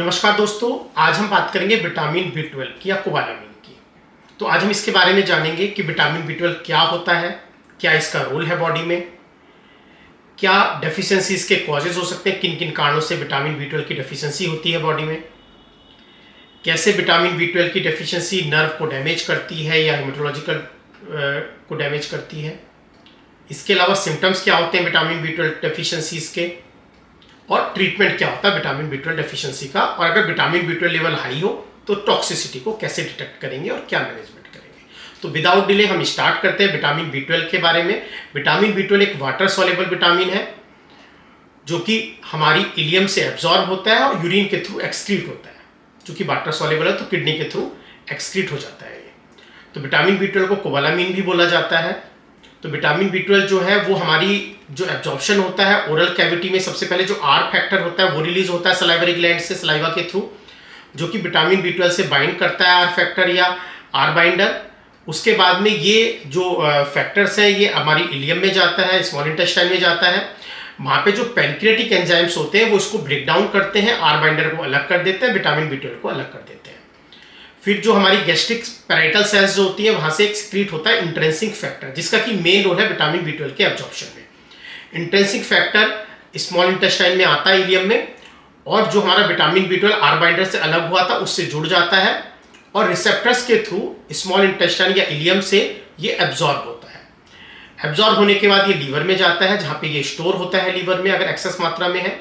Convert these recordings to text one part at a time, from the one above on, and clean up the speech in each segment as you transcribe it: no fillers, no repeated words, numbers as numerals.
नमस्कार दोस्तों, आज हम बात करेंगे विटामिन B12 की या कोबालामिन की। तो आज हम इसके बारे में जानेंगे कि विटामिन B12 क्या होता है, क्या इसका रोल है बॉडी में, क्या डेफिशिएंसी इसके कॉजेज हो सकते हैं, किन किन कारणों से विटामिन B12 की डेफिशिएंसी होती है बॉडी में, कैसे विटामिन B12 की डेफिशिएंसी नर्व को डैमेज करती है या हेमेटोलॉजिकल को डैमेज करती है। इसके अलावा सिम्टम्स क्या होते हैं विटामिन B12 डेफिशिएंसीज के, और ट्रीटमेंट क्या होता है विटामिन B12 डेफिशिएंसी का, और अगर विटामिन B12 लेवल हाई हो तो टॉक्सिसिटी को कैसे डिटेक्ट करेंगे और क्या मैनेजमेंट करेंगे। तो विदाउट डिले हम स्टार्ट करते हैं विटामिन B12 के बारे में। विटामिन B12 एक वाटर सॉल्युबल विटामिन है जो कि हमारी इलियम से एब्जॉर्ब होता है और यूरिन के थ्रू एक्सक्रीट होता है। चूंकि वाटर सॉल्युबल है तो किडनी के थ्रू एक्सक्रीट हो जाता है ये। तो विटामिन B12 को कोबालामिन भी बोला जाता है। तो विटामिन B12 जो है वो हमारी जो एब्जॉर्प्शन होता है ओरल कैविटी में, सबसे पहले जो आर फैक्टर होता है वो रिलीज होता है सलाइवरी ग्लैंड से, सलाइवा के थ्रू, जो कि विटामिन B12 से बाइंड करता है आर फैक्टर या आर बाइंडर। उसके बाद में ये जो फैक्टर्स हैं ये हमारी इलियम में जाता है, स्मॉल इंटेस्टाइन में जाता है। वहाँ पे जो पैनक्रियाटिक एंजाइम्स होते हैं वो इसको ब्रेक डाउन करते हैं, आर बाइंडर को अलग कर देते हैं, विटामिन B12 को अलग कर देते हैं। फिर जो हमारी गैस्ट्रिक पैराइटल सेल्स जो होती है वहाँ से एक सिक्रीट होता है इंट्रिंसिक फैक्टर, जिसका कि मेन रोल है विटामिन B12 के एब्जॉर्प्शन में। इंट्रिंसिक फैक्टर स्मॉल इंटेस्टाइन में आता है इलियम में, और जो हमारा विटामिन B12 आर बाइंडर से अलग हुआ था उससे जुड़ जाता है और रिसेप्टर्स के थ्रू स्मॉल इंटेस्टाइन या इलियम से ये एब्जॉर्ब होता है। एब्जॉर्ब होने के बाद ये लीवर में जाता है जहाँ पे ये स्टोर होता है लीवर में अगर एक्सेस मात्रा में है।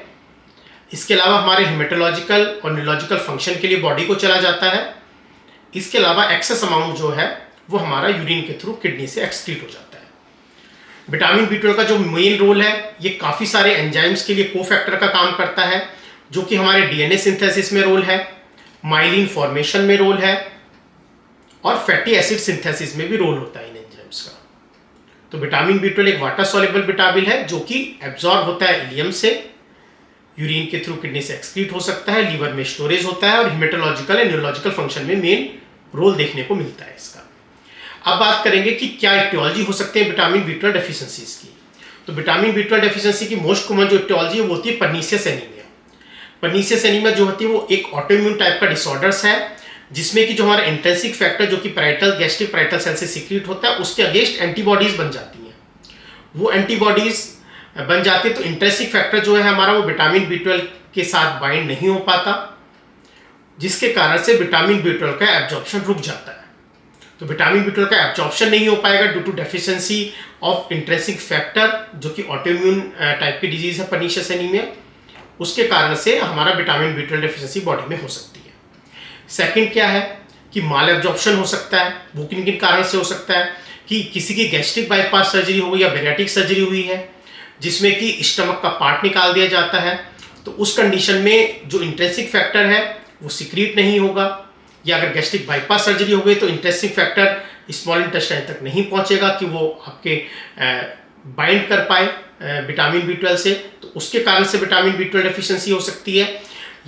इसके अलावा हमारे हेमेटोलॉजिकल और न्यूरोलॉजिकल फंक्शन के लिए बॉडी को चला जाता है। इसके अलावा एक्सेस अमाउंट जो है वो हमारा यूरिन के थ्रू किडनी से एक्सक्रीट हो जाता है। विटामिन B12 का जो मेन रोल है ये काफ़ी सारे एंजाइम्स के लिए कोफैक्टर का काम करता है, जो कि हमारे डीएनए सिंथेसिस में रोल है, माइलिन फॉर्मेशन में रोल है, और फैटी एसिड सिंथेसिस में भी रोल होता है इन एंजाइम्स का। तो विटामिन B12 एक वाटर सॉल्युबल विटामिन है जो कि एब्जॉर्ब होता है इलियम से, यूरिन के थ्रू किडनी से एक्सक्रीट हो सकता है, लीवर में स्टोरेज होता है और हेमेटोलॉजिकल एंड न्यूरोलॉजिकल फंक्शन में मेन रोल देखने को मिलता है इसका। अब बात करेंगे कि क्या इटियोलॉजी हो सकते हैं विटामिन B12 डेफिशिएंसीज की। तो विटामिन B12 डेफिशिएंसी की मोस्ट कॉमन जो इटियोलॉजी है वो होती है पर्नीशियस एनीमिया। पर्नीशियस एनीमिया जो होती है वो एक ऑटोइम्यून टाइप का डिसऑर्डर्स है, जिसमें कि जो हमारा इंट्रिंसिक फैक्टर जो कि पैराइटल गैस्ट्रिक पैराइटल सेल से सीक्रेट होता है उसके अगेंस्ट एंटीबॉडीज बन जाती हैं। वो एंटीबॉडीज बन जाती है तो इंट्रिंसिक फैक्टर जो है हमारा वो विटामिन B12 के साथ बाइंड नहीं हो पाता, जिसके कारण से विटामिन B12 का एब्जॉर्प्शन रुक जाता है। तो विटामिन B12 का एब्जॉर्प्शन नहीं हो पाएगा due to deficiency of intrinsic factor, जो कि ऑटोइम्यून टाइप की डिजीज है पर्नीशियस एनीमिया। उसके कारण से हमारा विटामिन B12 डेफिशिएंसी बॉडी में हो सकती है। सेकंड क्या है कि माल एब्जॉर्प्शन हो सकता है। वो किन किन कारण से हो सकता है कि किसी की गैस्ट्रिक बाईपास सर्जरी हो गई या बैरियाटिक सर्जरी हुई है जिसमें कि स्टमक का पार्ट निकाल दिया जाता है, तो उस कंडीशन में जो इंट्रिंसिक फैक्टर है वो सिक्रीट नहीं होगा, या अगर गैस्ट्रिक बाईपास सर्जरी हो गई तो इंट्रिंसिक फैक्टर स्मॉल इंटेस्टाइन तक नहीं पहुंचेगा कि वो आपके बाइंड कर पाए विटामिन B12 से, तो उसके कारण से विटामिन B12 डेफिशिएंसी हो सकती है।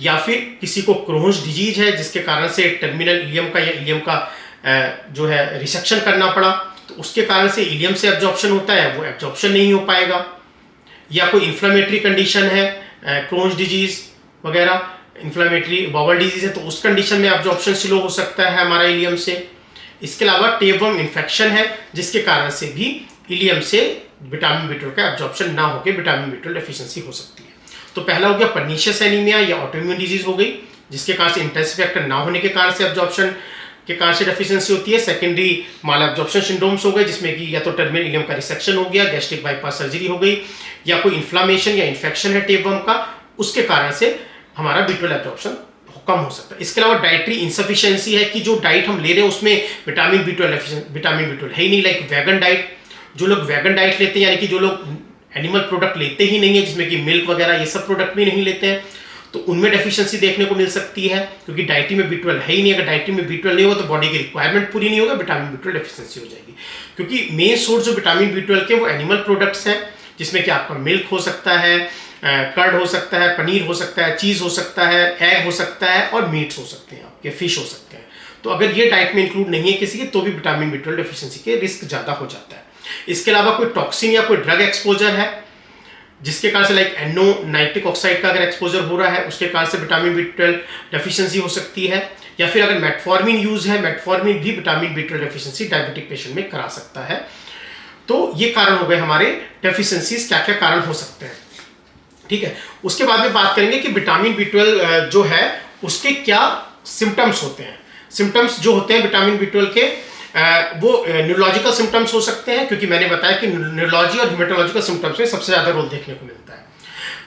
या फिर किसी को क्रोन्स डिजीज है जिसके कारण से टर्मिनल इलियम का या इलियम का जो है रिसेक्शन करना पड़ा, तो उसके कारण से इलियम से एब्जॉर्प्शन होता है, वो एब्जॉर्प्शन नहीं हो पाएगा। या कोई इन्फ्लेमेटरी कंडीशन है, क्रोन्स डिजीज वगैरह, इन्फ्लेमेटरी बाउल डिजीज है, तो उस कंडीशन में एब्जॉर्प्शन स्लो हो सकता है हमारा इलियम से। इसके अलावा टेपवर्म इन्फेक्शन है जिसके कारण से भी इलियम से विटामिन B12 का एब्जॉर्प्शन ना होकर विटामिन B12 डेफिशिएंसी हो सकती है। तो पहला हो गया पर्नीशियस एनीमिया या ऑटोइम्यून डिजीज हो गई, जिसके कारण से इंट्रिंसिक फैक्टर ना होने के कारण से एब्जॉर्प्शन के कारण से डेफिशिएंसी होती है। सेकेंडरी माल एब्जॉर्प्शन सिंड्रोम्स हो गए जिसमें कि या तो टर्मिनल इलियम का रिसेक्शन हो गया, गैस्ट्रिक बाईपास सर्जरी हो गई, या कोई इन्फ्लामेशन या इन्फेक्शन है टेपवर्म का, उसके कारण से हमारा B12 एब्जॉर्प्शन कम हो सकता है। इसके अलावा डाइटरी इंसफिशिएंसी है कि जो डाइट हम ले रहे हैं उसमें विटामिन B12 है ही नहीं, लाइक वैगन डाइट। जो लोग वैगन डाइट लेते हैं यानी कि जो लोग एनिमल प्रोडक्ट लेते ही नहीं है, जिसमें कि मिल्क वगैरह ये सब प्रोडक्ट भी नहीं लेते हैं, तो उनमें डेफिशिएंसी देखने को मिल सकती है, क्योंकि डाइटरी में B12 है ही नहीं। अगर डाइटरी में B12 नहीं होगा तो बॉडी की रिक्वायरमेंट पूरी नहीं होगा, विटामिन B12 डेफिशिएंसी हो जाएगी। क्योंकि मेन सोर्स जो विटामिन B12 के वो एनिमल प्रोडक्ट्स हैं, जिसमें कि आपका मिल्क हो सकता है, कर्ड हो सकता है, पनीर हो सकता है, चीज़ हो सकता है, एग हो सकता है, और मीट्स हो सकते हैं, आपके फिश हो सकते हैं। तो अगर ये डाइट में इंक्लूड नहीं है किसी के तो भी विटामिन B12 डेफिशिएंसी के रिस्क ज़्यादा हो जाता है। इसके अलावा कोई टॉक्सिन या कोई ड्रग एक्सपोजर है जिसके कारण से लाइक NO नाइट्रिक ऑक्साइड का अगर एक्सपोजर हो रहा है उसके कारण से विटामिन B12 डेफिशिएंसी हो सकती है, या फिर अगर मेटफॉर्मिन यूज है, मेटफॉर्मिन भी vitamin B12 deficiency diabetic patient में करा सकता है। तो ये कारण हो गए हमारे डेफिशिएंसीज, क्या क्या कारण हो सकते हैं। ठीक है, उसके बाद में बात करेंगे कि विटामिन B12 जो है उसके क्या सिम्टम्स होते हैं। सिम्टम्स जो होते हैं विटामिन B12 के वो न्यूरोलॉजिकल सिम्टम्स हो सकते हैं, क्योंकि मैंने बताया कि न्यूरोलॉजी और हेमेटोलॉजिकल सिम्टम्स में सबसे ज्यादा रोल देखने को मिलता है।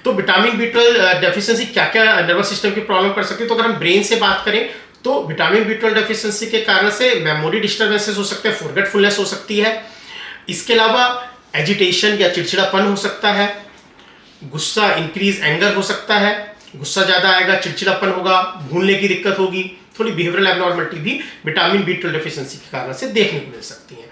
तो विटामिन B12 डेफिशिएंसी क्या क्या नर्वस सिस्टम की प्रॉब्लम कर सकती है। तो अगर हम ब्रेन से बात करें तो विटामिन B12 डेफिशिएंसी के कारण से मेमोरी डिस्टर्बेंसेस हो सकते हैं, फॉरगेटफुलनेस हो सकती है। इसके अलावा एजिटेशन या चिड़चिड़ापन हो सकता है, गुस्सा इंक्रीज एंगर हो सकता है, गुस्सा ज्यादा आएगा, चिड़चिड़ापन होगा, भूलने की दिक्कत होगी, थोड़ी बिहेवियरल एबनॉर्मलिटी भी विटामिन B12 डेफिशिएंसी के कारण से देखने को मिल सकती है।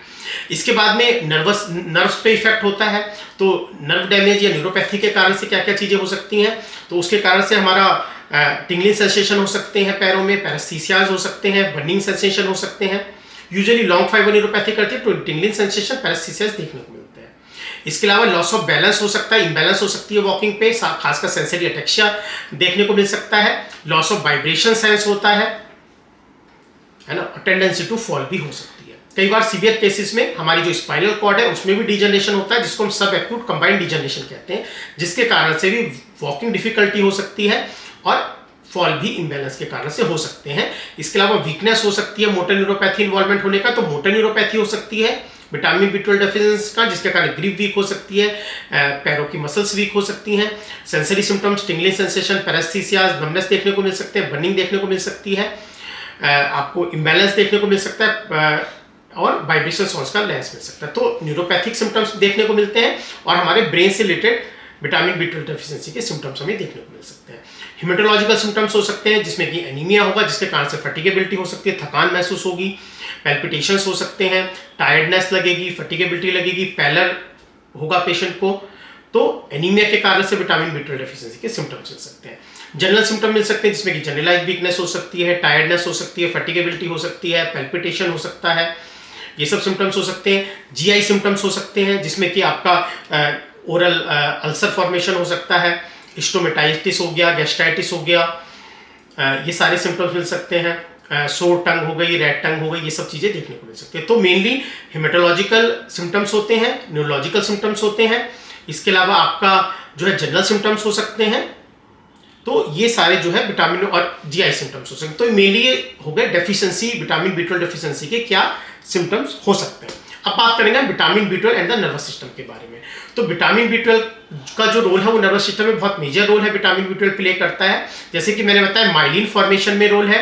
इसके बाद में नर्व्स पे इफेक्ट होता है, तो नर्व डैमेज या न्यूरोपैथी के कारण से क्या क्या चीजें हो सकती हैं। तो उसके कारण से हमारा टिंगलिंग सेंसेशन हो सकते हैं पैरों में, पैरास्थीसियाज हो सकते हैं, बर्निंग सेंसेशन हो सकते हैं। यूजुअली लॉन्ग फाइबर न्यूरोपैथी करती है तो टिंगलिंग सेंसेशन, पैरास्थीसियाज देखने को मिलते हैं। इसके अलावा लॉस ऑफ बैलेंस हो सकता है, इम्बैलेंस हो सकती है वॉकिंग पे, खासकर सेंसरी अटेक्सिया देखने को मिल सकता है। लॉस ऑफ वाइब्रेशन सेंस होता है ना, टेंडेंसी टू फॉल भी हो सकती है। कई बार सीवियर केसेस में हमारी जो स्पाइनल कॉर्ड है उसमें भी डिजनरेशन होता है, जिसको हम सब एक्यूट कंबाइंड डिजनरेशन कहते हैं, जिसके कारण से भी वॉकिंग डिफिकल्टी हो सकती है और फॉल भी इम्बैलेंस के कारण से हो सकते हैं। इसके अलावा वीकनेस हो सकती है मोटर न्यूरोपैथी इन्वॉल्वमेंट होने का, तो मोटर न्यूरोपैथी हो सकती है विटामिन B12 डेफिशिएंसी का, जिसके कारण ग्रिप वीक हो सकती है, पैरों की मसल्स वीक हो सकती हैं। Sensory symptoms tingling sensation, paraesthesias, numbness देखने को मिल सकते हैं, बर्निंग देखने को मिल सकती है, आपको इम्बैलेंस देखने को मिल सकता है और वाइब्रेशन साउंड्स का लैस मिल सकता है। तो न्यूरोपैथिक सिम्टम्स देखने को मिलते हैं और हमारे ब्रेन से रिलेटेड विटामिन B12 डेफिशिएंसी के सिम्टम्स हमें देखने को मिल सकते हैं। हेमेटोलॉजिकल सिम्टम्स हो सकते हैं जिसमें कि एनीमिया होगा, जिसके कारण से फटीगेबिलिटी हो सकती है, थकान महसूस होगी, पैल्पिटेशंस हो सकते हैं, टायर्डनेस लगेगी, फटीगेबिलिटी लगेगी, पैलर होगा पेशेंट को। तो एनीमिया के कारण से विटामिन B12 डेफिशिएंसी के सिम्टम्स मिल सकते हैं। जनरल सिम्टम मिल सकते हैं जिसमें कि जनरलाइज वीकनेस हो सकती है, टायर्डनेस हो सकती है, फटीगेबिलिटी हो सकती है, पैल्पिटेशन हो सकता है, ये सब सिम्टम्स हो सकते हैं। GI सिम्टम्स हो सकते हैं जिसमें कि आपका ओरल अल्सर फॉर्मेशन हो सकता है, स्टोमेटाइटिस हो गया, गैस्ट्राइटिस हो गया, ये सारे सिम्टम्स मिल सकते हैं। सोर टंग हो गई, रेड टंग हो गई, ये सब चीज़ें देखने को मिल सकती है। तो मेनली हेमेटोलॉजिकल सिम्टम्स होते हैं, न्यूरोलॉजिकल सिम्टम्स होते हैं। इसके अलावा आपका जो है जनरल सिम्टम्स हो सकते हैं। तो ये सारे जो है विटामिन और GI सिम्टम्स हो सकते हैं। तो मेनली ये हो गए डेफिशिएंसी, विटामिन B12 डेफिशिएंसी के क्या सिम्टम्स हो सकते हैं। अब बात करेंगे vitamin B12 and the nervous system के बारे में। तो विटामिन B12 का जो रोल है वो नर्वस सिस्टम में बहुत मेजर रोल है विटामिन B12 प्ले करता है। जैसे कि मैंने बताया माइलिन फॉर्मेशन में रोल है,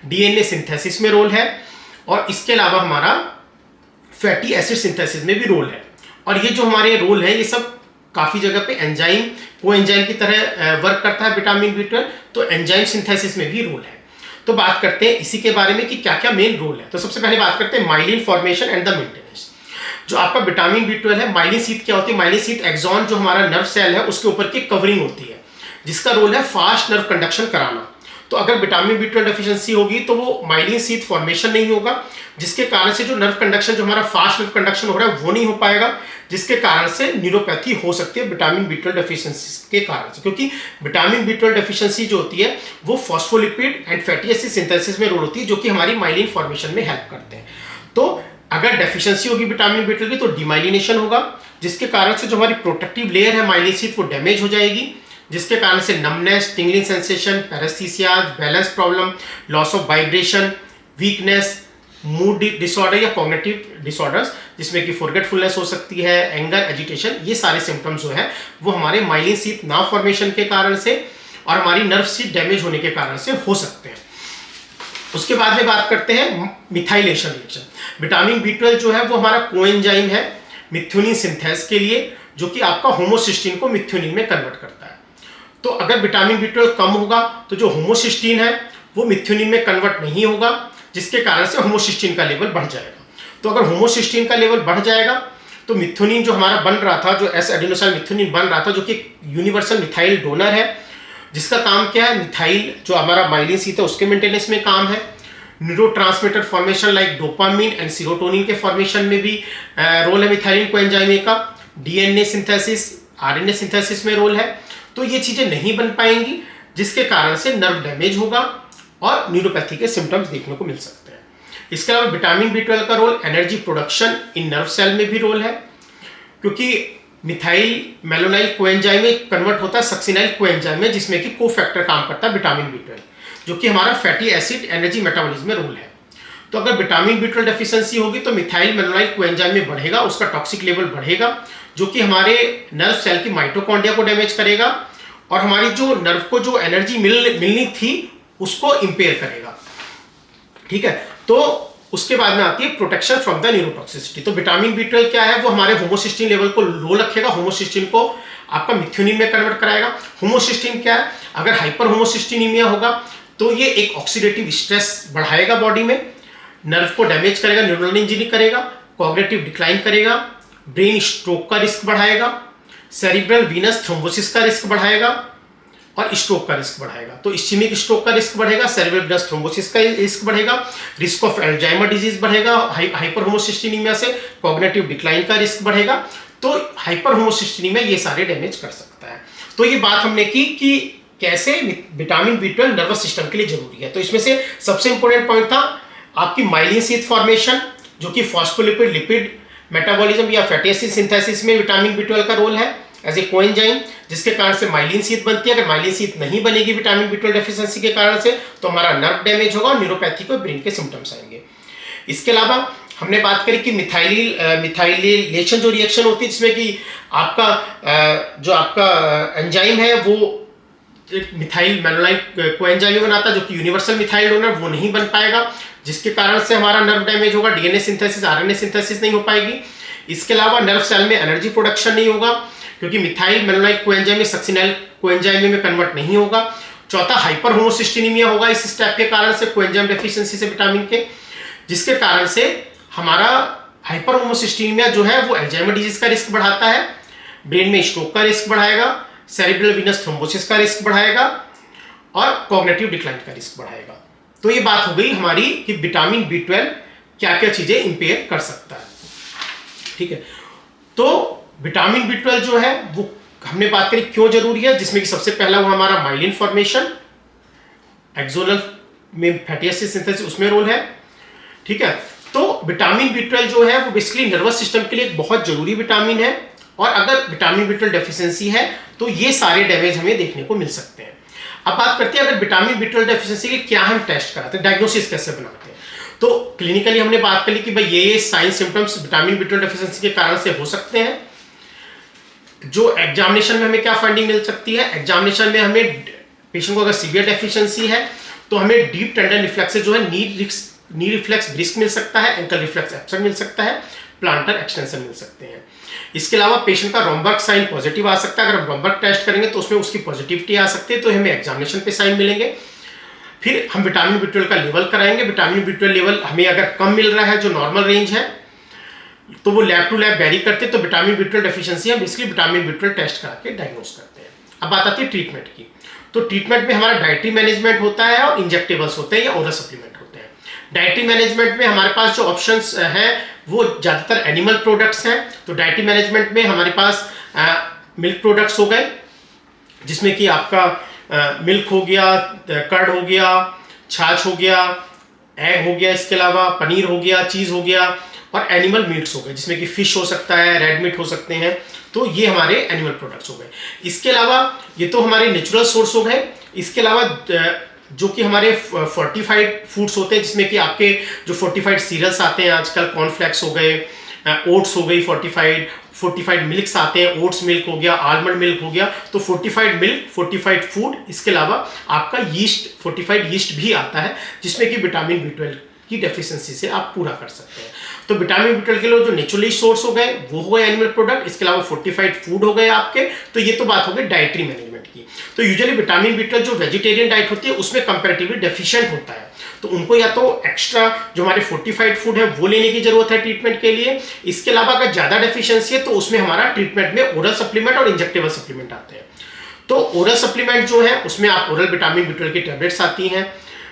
DNA सिंथेसिस में रोल है, और इसके अलावा हमारा फैटी एसिड सिंथेसिस में भी रोल है। और ये जो हमारे रोल है ये सब काफ़ी जगह पे एंजाइम को एंजाइम की तरह वर्क करता है विटामिन B12, तो एंजाइम सिंथेसिस में भी रोल है। तो बात करते हैं इसी के बारे में कि क्या क्या मेन रोल है। तो सबसे पहले बात करते हैं myelin formation and the maintenance. जो आपका विटामिन B12 है, माइलिन शीथ क्या होती है? माइलिन शीथ एक्सॉन जो हमारा नर्व सेल है उसके ऊपर की कवरिंग होती है, जिसका रोल है फास्ट नर्व कंडक्शन कराना। तो अगर विटामिन B12 डेफिशिएंसी होगी तो वो माइलिन शीथ फॉर्मेशन नहीं होगा, जिसके कारण से जो नर्व कंडक्शन, जो हमारा फास्ट नर्व कंडक्शन हो रहा है वो नहीं हो पाएगा, जिसके कारण से न्यूरोपैथी हो सकती है विटामिन B12 डेफिशिएंसी के कारण से। क्योंकि विटामिन B12 डेफिशिएंसी जो होती है वो phospholipid and fatty acid synthesis में रोल होती है, जो कि हमारी माइलिन फॉर्मेशन में हेल्प करते हैं। तो अगर डेफिशिएंसी होगी विटामिन B12 की तो डिमाइलिनेशन होगा, जिसके कारण से जो हमारी प्रोटेक्टिव लेयर है माइलिन शीथ वो डैमेज हो जाएगी, जिसके कारण से numbness, tingling sensation, paraesthesia, balance problem, loss of vibration, weakness, mood disorder या कॉग्निटिव डिसऑर्डर्स जिसमें कि फॉरगेटफुलनेस हो सकती है, एंगर, एजिटेशन, ये सारे सिम्टम्स जो है वो हमारे माइलिन शीथ ना फॉर्मेशन के कारण से और हमारी नर्व शीथ डैमेज होने के कारण से हो सकते हैं। उसके बाद में बात करते हैं मिथाइलेशन रिएक्शन। विटामिन B12 जो है वो हमारा कोएंजाइम है मिथ्योनिन सिंथेस के लिए, जो कि आपका होमोसिस्टीन को मिथ्योनिन में कन्वर्ट करता है। तो अगर विटामिन B12 कम होगा तो जो होमोसिस्टीन है वो मिथ्योनिन में कन्वर्ट नहीं होगा, जिसके कारण से होमोसिस्टीन का लेवल बढ़ जाएगा। तो अगर होमोसिस्टीन का लेवल बढ़ जाएगा तो मिथ्योनिन जो हमारा बन रहा था, जो एस एडेनोसाइन मिथ्योनिन बन रहा था, जो कि यूनिवर्सल मिथाइल डोनर है, जिसका काम क्या है, मिथाइल जो हमारा माइलिन शीथ है उसके मेंटेनेंस में काम है। Neurotransmitter formation like dopamine and serotonin के फॉर्मेशन में भी रोल है मिथाइलिन कोएंजाइम का। DNA सिंथेसिस आरएनए सिंथेसिस में रोल है, तो ये चीजें नहीं बन पाएंगी, जिसके कारण से नर्व डैमेज होगा और न्यूरोपैथी के सिम्टम्स देखने को मिल सकते हैं। इसके अलावा विटामिन B12 का role energy production in nerve cell में भी रोल है, क्योंकि मिथाइल मेलोनाइल कोएंजाइम में कन्वर्ट होता है सक्सिनाइल कोएंजाइम में, जिसमें कि कोफैक्टर काम करता है विटामिन B12, जो कि हमारा फैटी एसिड एनर्जी मेटाबॉलिज्म में रोल है। तो अगर विटामिन B12 डेफिशिएंसी होगी तो मिथाइल मेलोनाइल कोएंजाइम में बढ़ेगा, उसका टॉक्सिक लेवल बढ़ेगा, जो कि हमारे नर्व सेल की माइटोकॉन्ड्रिया को डैमेज करेगा और हमारी जो नर्व को जो एनर्जी मिलनी थी उसको इंपेयर करेगा। ठीक है, तो उसके बाद में आती है प्रोटेक्शन फ्रॉम द न्यूरोटॉक्सिसिटी। तो विटामिन B12 क्या है, वो हमारे होमोसिस्टीन लेवल को लो रखेगा, होमोसिस्टीन को आपका मिथ्योनिन में कन्वर्ट कराएगा। होमोसिस्टीन क्या है, अगर हाइपर होमोसिस्टीनीमिया होगा तो ये एक ऑक्सीडेटिव स्ट्रेस बढ़ाएगा बॉडी में, नर्व को डैमेज करेगा, न्यूरल इंजरी करेगा, कॉग्निटिव डिक्लाइन करेगा, ब्रेन स्ट्रोक का रिस्क बढ़ाएगा, सेरिब्रल वीनस थ्रोम्बोसिस का रिस्क बढ़ाएगा और स्ट्रोक का रिस्क बढ़ाएगा। तो इस्चेमिक स्ट्रोक का रिस्क बढ़ेगा, सेरिब्रल वीनस थ्रोम्बोसिस का रिस्क बढ़ेगा, रिस्क ऑफ अल्जाइमर डिजीज बढ़ेगा, हाइपर होमोसिस्टीनीमिया से कॉग्निटिव डिक्लाइन का रिस्क बढ़ेगा। तो हाइपर होमोसिस्टीनीमिया ये सारे डैमेज कर सकता है। तो ये बात हमने की कि कैसे विटामिन B12 नर्वस सिस्टम के लिए जरूरी है। तो इसमें से सबसे इंपॉर्टेंट पॉइंट था आपकी माइलिन शीथ फॉर्मेशन, जो कि फॉस्फोलिपिड लिपिड मेटाबॉलिज्म या फैटी एसिड सिंथेसिस में विटामिन B12 का रोल है एज ए कोएंजाइम, जिसके कारण से माइलिन शीथ बनती है। अगर माइलिन शीथ नहीं बनेगी विटामिन B12 डेफिशिएंसी के कारण से, तो हमारा नर्व डैमेज होगा और न्यूरोपैथी को ब्रेन के सिम्टम्स आएंगे। इसके अलावा हमने बात करी कि मिथाइलेशन जो रिएक्शन होती है, जिसमें कि आपका जो आपका एंजाइम है वो मिथाइल मेलोनाइल कोएंजाइम बनाता है, जो कि यूनिवर्सल मिथाइल डोनर वो नहीं बन पाएगा, जिसके कारण से हमारा नर्व डैमेज होगा, डीएनए सिंथेसिस आरएनए सिंथेसिस नहीं हो पाएगी। इसके अलावा नर्व सेल में एनर्जी प्रोडक्शन नहीं होगा, क्योंकि मिथाइल मेलोनाइल कोएंजाइम में सक्सिनाइल कोएंजाइम में कन्वर्ट नहीं होगा। चौथा, हाइपर होमोसिस्टीनीमिया होगा इस स्टेप के कारण से, कोएंजाइम डेफिशिएंसी से विटामिन के, जिसके कारण से हमारा हाइपर होमोसिस्टीनीमिया जो है वो अल्जाइमर डिजीज का रिस्क बढ़ाता है, ब्रेन में स्ट्रोक का रिस्क बढ़ाएगा, सेरिब्रल वीनस थ्रोम्बोसिस का रिस्क बढ़ाएगा और कॉग्निटिव डिक्लाइन का रिस्क बढ़ाएगा। तो ये बात हो गई हमारी कि विटामिन B12 क्या क्या चीजें इंपेयर कर सकता है। ठीक है, तो विटामिन B12 जो है वो हमने बात करी क्यों जरूरी है, जिसमें कि सबसे पहला वो हमारा माइलिन फॉर्मेशन, एक्सोनल में फैटी एसिड सिंथेसिस उसमें रोल है। ठीक है, तो विटामिन B12 जो है वो बेसिकली नर्वस सिस्टम के लिए एक बहुत जरूरी विटामिन है, और अगर विटामिन B12 डेफिशिएंसी है तो ये सारे डैमेज हमें देखने को मिल सकते हैं। अब बात करते हैं अगर विटामिन B12 डेफिशिएंसी के क्या हम टेस्ट कराते हैं, डायग्नोसिस कैसे बनाते हैं। तो क्लिनिकली हमने बात करी कि भाई ये sign symptoms vitamin B12 deficiency के कारण से हो सकते हैं। जो एग्जामिनेशन में हमें क्या फाइंडिंग मिल सकती है, एग्जामिनेशन में हमें पेशेंट को अगर सीवियर डेफिशिएंसी है तो हमें डीप टेंडन रिफ्लेक्स जो है नी रिफ्लेक्स ब्रिस्क मिल सकता है, एंकल रिफ्लेक्स एब्सेंट मिल सकता है, प्लांटर एक्सटेंशन मिल सकते हैं। इसके अलावा पेशेंट का रोम्बर्ग साइन पॉजिटिव आ सकता है, अगर हम रोम्बर्ग टेस्ट करेंगे तो उसमें उसकी पॉजिटिविटी आ सकती है, तो हमें एग्जामिनेशन पे साइन मिलेंगे। फिर हम विटामिन B12 का लेवल कराएंगे, विटामिन B12 लेवल हमें अगर कम मिल रहा है जो नॉर्मल रेंज है तो वो लैब टू लैब वेरी करते हैं, तो विटामिन B12 डेफिशिएंसी हम इसलिए विटामिन B12 टेस्ट करा के डायग्नोज करते हैं। अब बात आती है ट्रीटमेंट की। तो ट्रीटमेंट में हमारा डाइटरी मैनेजमेंट होता है और इंजेक्टेबल्स होते हैं या ओरल सप्लीमेंट होते हैं। डाइटरी मैनेजमेंट में हमारे पास जो ऑप्शंस हैं वो ज़्यादातर एनिमल प्रोडक्ट्स हैं। तो डाइटरी मैनेजमेंट में हमारे पास मिल्क प्रोडक्ट्स हो गए, जिसमें कि आपका मिल्क हो गया, कर्ड हो गया, छाछ हो गया, एग हो गया, इसके अलावा पनीर हो गया, चीज़ हो गया, और एनिमल मीट्स हो गए, जिसमें कि फिश हो सकता है, रेड मीट हो सकते हैं। तो ये हमारे एनिमल प्रोडक्ट्स हो गए। इसके अलावा ये तो हमारे नेचुरल सोर्स हो गए। इसके अलावा जो कि हमारे फोर्टिफाइड फूड्स होते हैं, जिसमें कि आपके जो फोर्टिफाइड सीरियल्स आते हैं आजकल, कॉर्नफ्लेक्स हो गए, ओट्स हो गई, फोर्टिफाइड मिल्क्स आते हैं, ओट्स मिल्क हो गया, आलमंड मिल्क हो गया। तो फोर्टिफाइड मिल्क, फोर्टिफाइड फूड, इसके अलावा आपका यीस्ट, फोर्टिफाइड यीस्ट भी आता है, जिसमें कि विटामिन B12 की डेफिशिएंसी से आप पूरा कर सकते हैं। तो विटामिन B12 के लिए जो नेचुरली सोर्स हो गए वो हो गए एनिमल प्रोडक्ट, इसके अलावा फोर्टिफाइड फूड हो गए आपके। तो ये तो बात हो गई डाइटरी मैनेजमेंट की। तो यूजुअली विटामिन B12 जो वेजिटेरियन डाइट होती है उसमें कंपैरेटिवली डेफिशिएंट होता है, तो उनको या तो एक्स्ट्रा जो हमारे फोर्टिफाइड फूड है वो लेने की जरूरत है ट्रीटमेंट के लिए। इसके अलावा अगर ज्यादा डेफिशिएंसी है तो उसमें हमारा ट्रीटमेंट में ओरल सप्लीमेंट और इंजेक्टेबल सप्लीमेंट आते हैं। तो ओरल सप्लीमेंट जो है उसमें आप ओरल विटामिन B12 की टैबलेट्स आती हैं,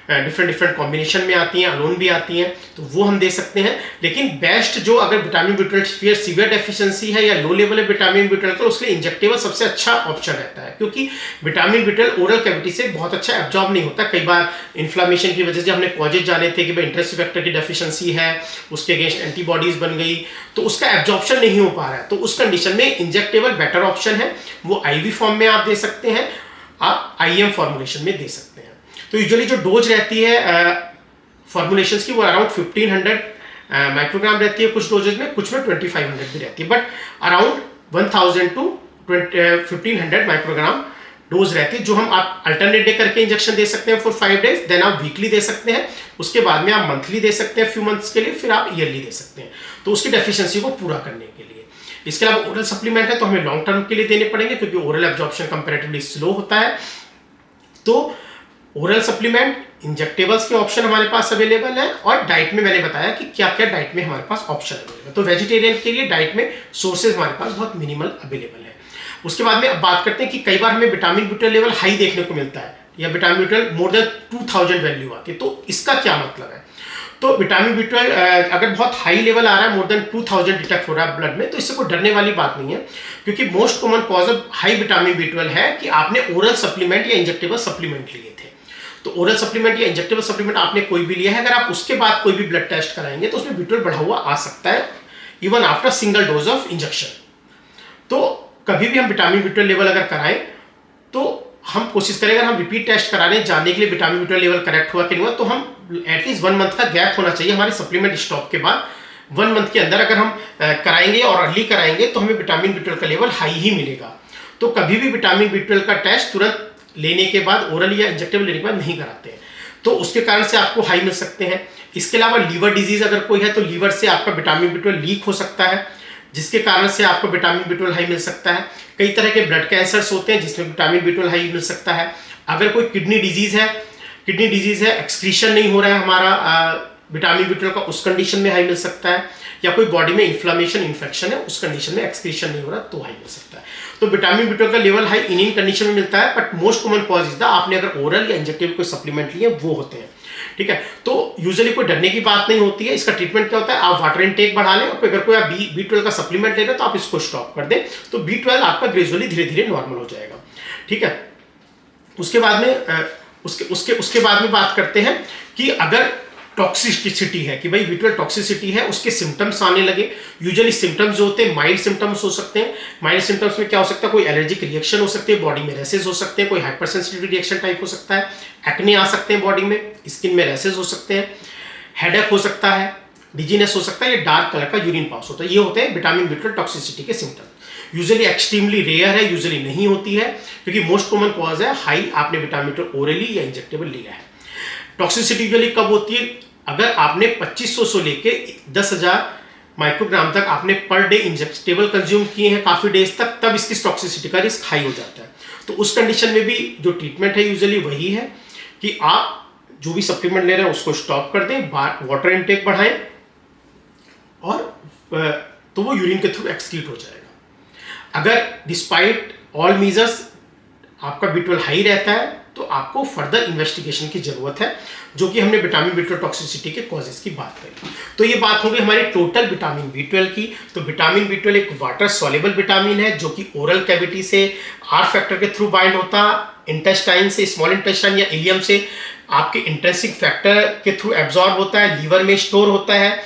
डिफरेंट डिफरेंट कॉम्बिनेशन में आती हैं, अलोन भी आती हैं, तो वो हम दे सकते हैं। लेकिन बेस्ट जो अगर विटामिन B12 सीवियर डेफिशिएंसी है या लो लेवल है विटामिन B12 का, उसके लिए इंजेक्टेबल सबसे अच्छा ऑप्शन रहता है, क्योंकि विटामिन B12 ओरल कैविटी से बहुत अच्छा एब्जॉर्ब नहीं होता। कई बार इन्फ्लामेशन की वजह से हमने कॉजेज जाने थे कि भाई इंट्रेंसिक फैक्टर की डेफिशिएंसी है, उसके अगेंस्ट एंटीबॉडीज बन गई, तो उसका एब्जॉर्प्शन नहीं हो पा रहा है, तो उस कंडीशन में इंजेक्टेबल बेटर ऑप्शन है। वो IV फॉर्म में आप दे सकते हैं, आप IM फॉर्मुलेशन में दे सकते हैं। तो यूजुअली जो डोज रहती है फॉर्मुलेशन की वो अराउंड 1500 माइक्रोग्राम रहती है कुछ डोजेज में, कुछ में 2500 भी रहती है, but around 1000 to 1500 microgram dose रहती है, जो हम आप अल्टरनेट डे करके इंजेक्शन दे सकते हैं फॉर 5 डेज, देन आप वीकली दे सकते हैं, उसके बाद में आप मंथली दे सकते हैं फ्यू मंथ्स के लिए, फिर आप ईयरली दे सकते हैं, तो उसकी डेफिशिएंसी को पूरा करने के लिए। इसके अलावा ओरल सप्लीमेंट है तो हमें लॉन्ग टर्म के लिए देने पड़ेंगे, क्योंकि ओरल एब्जॉर्प्शन कंपैरेटिवली स्लो होता है। तो ओरल सप्लीमेंट, इंजेक्टेबल्स के ऑप्शन हमारे पास अवेलेबल है, और डाइट में मैंने बताया कि क्या क्या डाइट में हमारे पास ऑप्शन अवेलेबल है। तो वेजिटेरियन के लिए डाइट में सोर्सेज हमारे पास बहुत मिनिमल अवेलेबल है। उसके बाद में अब बात करते हैं कि कई बार हमें विटामिन B12 लेवल हाई देखने को मिलता है, या vitamin B12 more than 2000 value आती है, तो इसका क्या मतलब है? तो विटामिन B12 अगर बहुत हाई लेवल आ रहा है, मोर देन 2000 डिटेक्ट हो रहा है ब्लड में, तो इससे कोई डरने वाली बात नहीं है, क्योंकि most common cause of high vitamin B12 है कि आपने ओरल सप्लीमेंट या इंजेक्टेबल सप्लीमेंट लिए थे। तो ओरल सप्लीमेंट या इंजेक्टेबल सप्लीमेंट आपने कोई भी लिया है, अगर आप उसके बाद कोई भी ब्लड टेस्ट कराएंगे तो उसमें B12 बढ़ा हुआ आ सकता है, even after single dose of injection. तो कभी भी हम विटामिन B12 लेवल अगर कराएं तो हम कोशिश करें, अगर हम रिपीट टेस्ट करा रहे हैं जानने के लिए विटामिन B12 लेवल करेक्ट हुआ कि नहीं हुआ, तो हम एटलीस्ट 1 मंथ का गैप होना चाहिए हमारे सप्लीमेंट स्टॉप के बाद। 1 मंथ के अंदर अगर हम कराएंगे और अर्ली कराएंगे तो हमें विटामिन B12 का लेवल हाई ही मिलेगा। तो कभी भी विटामिन B12 का टेस्ट तुरंत लेने के बाद, ओरल या इंजेक्टेबल लेने के बाद नहीं कराते हैं, तो उसके कारण से आपको हाई मिल सकते हैं। इसके अलावा लीवर डिजीज अगर कोई है तो लीवर से आपका विटामिन B12 लीक हो सकता है, जिसके कारण से आपको विटामिन B12 हाई मिल सकता है। कई तरह के ब्लड कैंसर्स होते हैं जिसमें विटामिन B12 हाई मिल सकता है। अगर कोई किडनी डिजीज है, एक्सक्रीशन नहीं हो रहा है हमारा विटामिन B12 का, उस कंडीशन में हाई मिल सकता है। या कोई बॉडी में इन्फ्लामेशन, इन्फेक्शन है, उस कंडीशन में एक्सक्रीशन नहीं हो रहा तो हाई मिल सकता है। तो विटामिन B12 का लेवल हाई इन कंडीशन में मिलता है, but most common cause is the आपने अगर ओरल या इंजेक्टेबल कोई सप्लीमेंट लिए वो होते हैं, ठीक है। तो यूजुअली कोई डरने की बात नहीं होती है। इसका ट्रीटमेंट क्या होता है, आप वाटर इनटेक बढ़ा लें, और अगर कोई आप B12 का सप्लीमेंट ले रहे हैं तो आप इसको स्टॉप कर दें, तो B12 आपका ग्रेजुअली धीरे धीरे नॉर्मल हो जाएगा, ठीक है। उसके बाद में उसके बाद में बात करते हैं कि अगर टॉक्सिसिटी है, कि भाई B12 टॉक्सिसिटी है, उसके सिम्टम्स आने लगे। यूजुअली सिम्टम्स जो होते हैं माइल्ड सिम्टम्स हो सकते हैं। माइल्ड सिम्टम्स में क्या हो सकता है, कोई एलर्जिक रिएक्शन हो सकती है, बॉडी में रैसेस हो सकते हैं, कोई हाइपर सेंसिटिव रिएक्शन टाइप हो सकता है, एक्ने आ सकते हैं बॉडी में, स्किन में रैसेस हो सकते हैं, हेडेक हो सकता है, डिजीनेस हो सकता है, या डार्क कलर का यूरिन पास होता है। ये होते हैं विटामिन B12 टॉक्सिसिटी के सिम्टम। यूजुअली एक्सट्रीमली रेयर है, यूजुअली नहीं होती है, क्योंकि मोस्ट कॉमन कॉज है हाई आपने विटामिन B12 ओरली या इंजेक्टेबल लिया है। टॉक्सिसिटी यूजुअली कब होती है, अगर आपने 2500 से लेके 10,000 माइक्रोग्राम तक आपने पर डे इंजेक्टेबल कंज्यूम किए हैं काफ़ी डेज तक, तब इसकी टॉक्सिसिटी का रिस्क हाई हो जाता है। तो उस कंडीशन में भी जो ट्रीटमेंट है यूजुअली वही है कि आप जो भी सप्लीमेंट ले रहे हैं उसको स्टॉप कर दें, वाटर इनटेक बढ़ाएं, और तो वो यूरिन के थ्रू एक्सक्रीट हो जाएगा। अगर डिस्पाइट ऑल मीजर्स आपका B12 हाई रहता है तो आपको फर्दर इन्वेस्टिगेशन की जरूरत है, जो कि हमने विटामिन B12 टॉक्सिसिटी के कॉजेस की बात करी। तो ये बात होगी हमारी टोटल विटामिन B12 की। तो विटामिन B12 एक वाटर सॉल्युबल विटामिन है, जो कि ओरल कैविटी से R फैक्टर के थ्रू बाइंड होता, इंटेस्टाइन से, स्मॉल इंटेस्टाइन या इलियम से आपके इंट्रिंसिक फैक्टर के थ्रू एब्जॉर्ब होता है, लीवर में स्टोर होता है,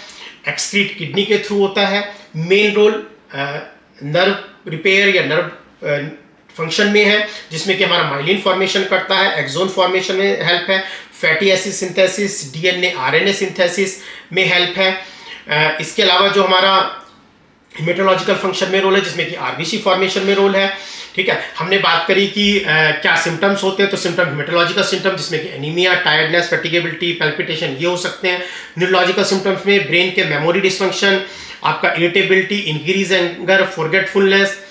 एक्सक्रीट किडनी के थ्रू होता है। मेन रोल नर्व रिपेयर या नर्व फंक्शन में है, जिसमें कि हमारा माइलिन फॉर्मेशन करता है, एक्सोन फॉर्मेशन में हेल्प है, fatty acid synthesis, DNA RNA synthesis में हेल्प है। इसके अलावा जो हमारा हिमेटोलॉजिकल फंक्शन में रोल है, जिसमें कि RBC फॉर्मेशन में रोल है, ठीक है। हमने बात करी कि क्या सिम्टम्स होते हैं, तो सिम्टम हिमेटोलॉजिकल सिम्टम जिसमें कि एनीमिया, टायर्डनेस, फैटिगेबिलिटी, पैल्पिटेशन, ये हो सकते हैं। न्यूरोलॉजिकल सिम्टम्स में ब्रेन के मेमोरी डिसफंक्शन, आपका irritability, increase anger, forgetfulness,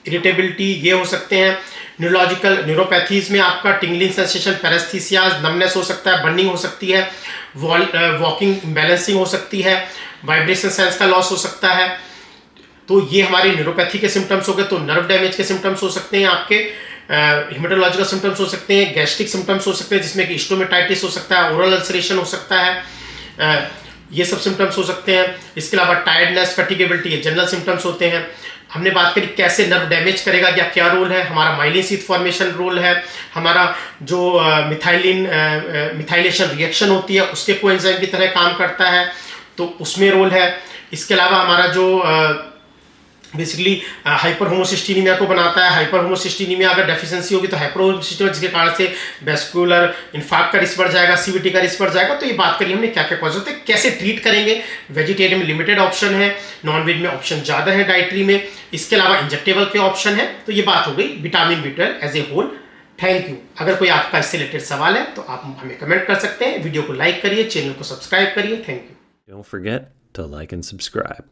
irritability, ये हो सकते हैं। न्यूरोपैथीज में आपका टिंगलिंग सेंसेशन, पैरेस्थीसियाज, नमनेस हो सकता है, बर्निंग हो सकती है, वॉकिंग इम्बैलेंसिंग हो सकती है, वाइब्रेशन सेंस का लॉस हो सकता है। तो ये हमारे न्यूरोपैथी के सिम्टम्स हो गए। तो नर्व डैमेज के सिम्टम्स हो सकते हैं आपके हिमेटोलॉजिकल सिम्टम्स हो सकते हैं, गैस्ट्रिक सिम्टम्स हो सकते हैं जिसमें कि स्टोमेटाइटिस हो सकता है, ओरल अल्सरेशन हो सकता है, ये सब सिम्टम्स हो सकते हैं। इसके अलावा टायर्डनेस, फैटिगेबिलिटी, ये जनरल सिम्टम्स होते हैं। हमने बात करी कैसे नर्व डैमेज करेगा या क्या रोल है, हमारा माइलिन शीथ फॉर्मेशन रोल है, हमारा जो मिथाइलेशन रिएक्शन होती है उसके कोएंजाइम की तरह काम करता है, तो उसमें रोल है। इसके अलावा हमारा जो बेसिकली हाइपर होमोसिस्टीनिमिया को बनाता है। हाइपर होमोसिस्टीनिमिया अगर डेफिशिएंसी होगी तो हाइपर होमोसिस्टीनिमिया, जिसके कारण से वेस्कुलर इन्फार्क्ट का रिस्क बढ़ जाएगा, सीवीटी का रिस्क बढ़ जाएगा। तो ये बात करी हमने क्या क्या कॉज होते हैं, कैसे ट्रीट करेंगे। वेजिटेरियन में लिमिटेड ऑप्शन है, नॉन वेज में ऑप्शन ज़्यादा है डाइटरी में, इसके अलावा इंजेक्टेबल के ऑप्शन है। तो ये बात हो गई vitamin B12 as a whole. Thank you. अगर कोई आपका इससे रिलेटेड सवाल है तो आप हमें कमेंट कर सकते हैं। वीडियो को लाइक करिए, चैनल को सब्सक्राइब करिए। Thank you. Don't forget to like and subscribe.